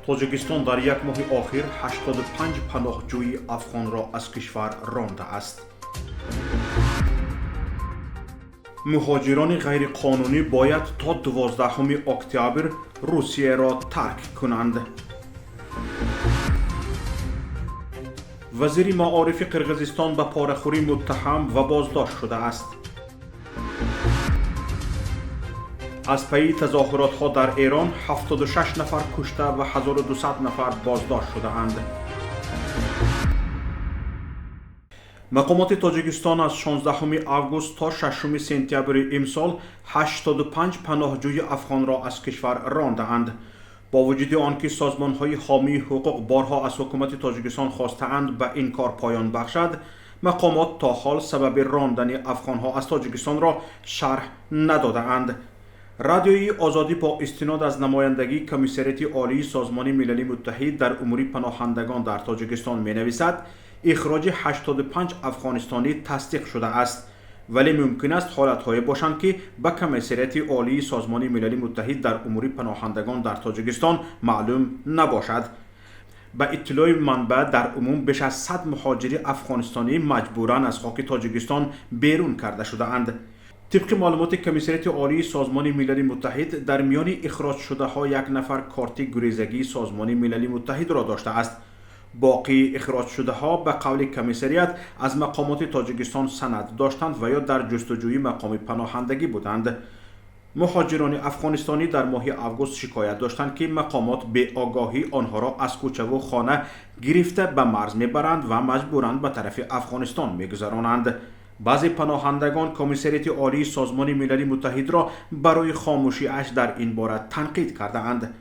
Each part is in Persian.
тоҷикистон дар як моҳи охир 85 паноҳҷӯи афғонро аз кишвар рондааст. муҳоҷирони ғайриқонунӣ бояд то 12 октябр русияро тарк кунанд. вазири маорифи қирғизистон ба порахӯрӣ муттаҳам ва боздошт шудааст. аз пайи тазоҳуротҳо дар эрон 76 нафар кушта ва 1200 нафар боздошт шудаанд. мақомоти тоҷикистон аз 16 август то 6 сентябри имсол 85 паноҳҷӯи афғонро аз кишвар рондаанд. бо вуҷуди он ки созмонҳои ҳомии ҳуқуқ борҳо аз ҳукумати тоҷикистон хостаанд ба ин кор поён бахшад, мақомот то ҳол сабаби рондани афғонҳо аз тоҷикистонро шарҳ надодаанд. радиои озодӣ бо истинод аз намояндагии комиссарияти олии созмони милали муттаҳид дар умури паноҳандагон дар тоҷикистон менависад, ихроҷи 85 афғонистонӣ тасдиқ шудааст, вале мумкин аст ҳолатҳое бошанд ки ба комиссарияти олии созмони милали муттаҳид дар умури паноҳандагон дар тоҷикистон маълум набошад. ба иттилои манбаъ, дар умум беш аз 100 муҳоҷири афғонистонӣ маҷбуран аз хоки тоҷикистон берун карда шудаанд. طبق معلومات کمیسریت عالی سازمان ملل متحد در میان اخراج شده ها یک نفر کارت گریزگی سازمان ملل متحد را داشته است. باقی اخراج شده ها به قول کمیسریت از مقامات تاجیکستان سند داشتند و یا در جستجوی مقام پناهندگی بودند. مهاجران افغانستانی در ماه اوگوست شکایت داشتند که مقامات به آگاهی آنها را از کوچه و خانه گرفته به مرز میبرند و مجبورند به طرف افغانستان میگذرانند. بعضی پناهندگان کمیسریت عالی سازمان ملل متحد را برای خاموشی اش در این باره تنقید کردند.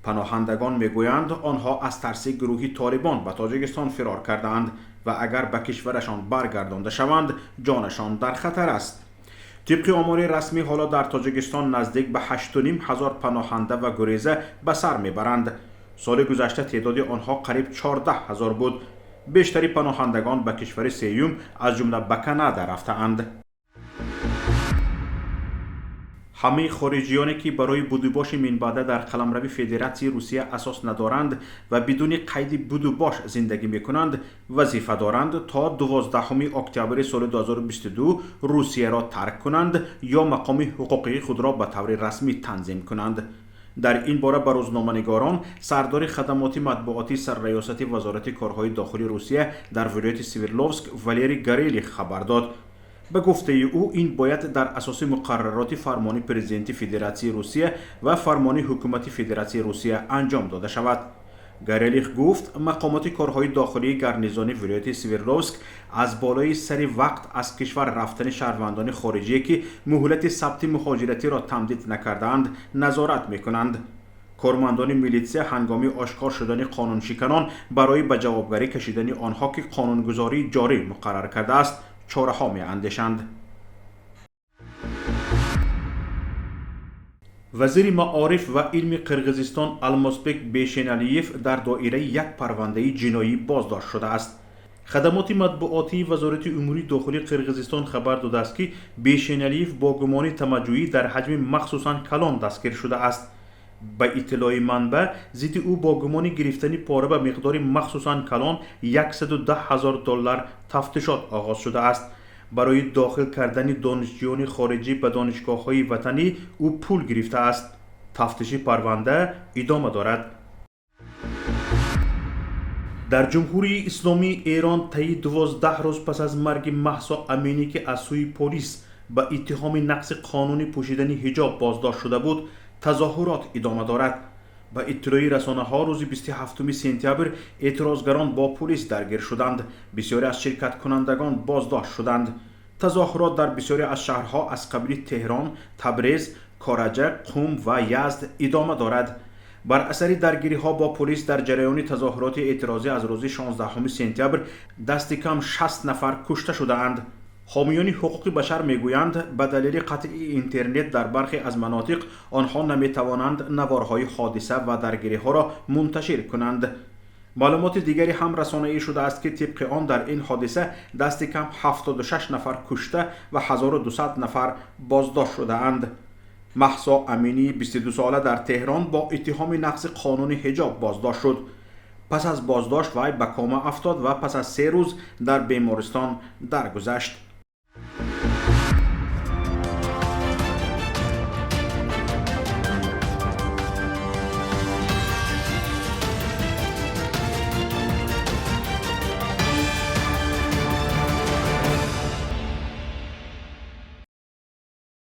پناهندگان میگویند آنها از ترس گروهی طالبان به تاجیکستان فرار کردند و اگر به کشورشان برگردانده شوند جانشان در خطر است. طبق آمار رسمی حالا در تاجیکستان نزدیک به 8500 پناهنده و گریزه به سر میبرند. سال گذشته تعداد آنها قریب 14000 بود. بیشتری پناهندگان به کشور سوم از جمله به کانادا رفته‌اند. همه خارجیانی که برای بودوباش منبعده در قلمرو فدراسیون روسیه اساس ندارند و بدون قید بودوباش زندگی میکنند وظیفه دارند تا 12 اکتبر سال 2022 روسیه را ترک کنند یا مقام حقوقی خود را به طور رسمی تنظیم کنند. در این باره به روزنامه‌نگاران سردار خدمات مطبوعاتی سرریاست وزارت کارهای داخلی روسیه در ولایت سویرلوفسک والری گاریلی خبر داد. به گفته او این باید در اساس مقررات فرمان پرزیدنت فدراسیون روسیه و فرمان حکومت فدراسیون روسیه انجام داده شود. گاریلیخ گفت مقامات کارهای داخلی گارنیزون ولایت سویرلوفسک از بالای سر وقت از کشور رفتن شهروندان خارجی که مهلت ثبت مهاجرتی را تمدید نکردند نظارت میکنند. کارمندان میلیتسیا هنگامی آشکار شدن قانون شکنان برای به جوابگری کشیدن آنها که قانونگذاری جاری مقرر کرده است چاره ها می اندیشند. وزیر معارف و علم قرقیزستان المازبک بیشنالیف در دایره یک پرونده جنایی بازداشت شده است. خدمات مطبوعاتی وزارت امور داخلی قرقیزستان خبر داده است که بیشنالیف با گمان تمجویی در حجم مخصوصاً کلان دستگیر شده است. به اطلاع منبع ضد او با گمان گرفتن پاره به مقدار مخصوصاً کلان $110,000 تفتیشات آغاز شده است. برای داخل کردن دانشجویان خارجی به دانشگاه‌های وطنی او پول گرفته است. تفتیش پرونده ادامه دارد. در جمهوری اسلامی ایران طی 12 روز پس از مرگ مهسا امینی که از سوی پلیس به اتهام نقض قانون پوشیدن حجاب بازداشت شده بود تظاهرات ادامه دارد. به اطلاع رسانه‌ها روز 27 سپتامبر اعتراضگران با پلیس درگیر شدند. بسیاری از شرکت کنندگان بازداشت شدند. تظاهرات در بسیاری از شهرها از قبیل تهران، تبریز، کارجه، قم و یزد ادامه دارد. بر اثر درگیری‌ها با پلیس در جریان تظاهرات اعتراضی از روز 16 سپتامبر دست کم 60 نفر کشته شده‌اند. حامیان حقوق بشر میگویند به دلیل قطع اینترنت در برخی از مناطق آنها نمیتوانند نوارهای حادثه و درگیری‌ها را منتشر کنند. معلومات دیگری هم رسانه‌ای شده است که طبق آن در این حادثه دست کم 76 نفر کشته و 1200 نفر بازداشت شده‌اند. مهسا امینی 22 ساله در تهران با اتهام نقض قانون حجاب بازداشت شد. پس از بازداشت وی به کما افتاد و پس از 3 روز در بیمارستان درگذشت.